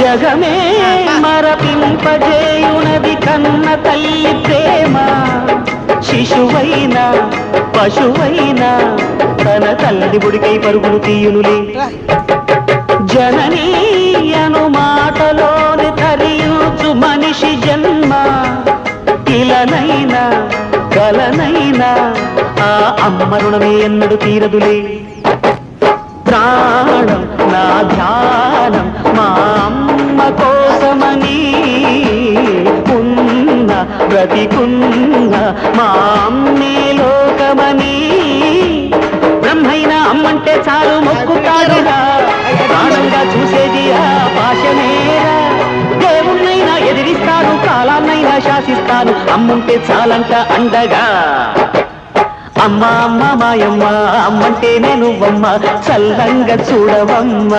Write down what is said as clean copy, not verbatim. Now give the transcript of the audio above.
జగమే మరపింపజేయునది కన్న తల్లి ప్రేమ. శిశువైనా పశువైనా తన తల్లి బుడికై పరుగులు తీయునులే. జననీ అను మాటలోని ధరించు మనిషి జన్మ. ఇలనైనా కలనైనా ఆ అమ్మ రుణమే ఎన్నడు తీరదులే. ప్రాణం నా ధ్యానం మా అమ్మ కోసమని ఉన్న బ్రతికున్న మా అమ్మే లోకమని. బ్రహ్మైనా అమ్మంటే చాలు మొక్కుతాడుగా, ప్రాణంగా చూసేది ఆ పాశమేరా. దేవుణ్ణైనా ఎదిరిస్తాను, కాలాన్నైనా శాసిస్తాను, అమ్ముంటే చాలంట అండగా. అమ్మ అమ్మ మాయమ్మ, అమ్మంటేనే నువ్వమ్మ, చల్లంగా చూడవమ్మ.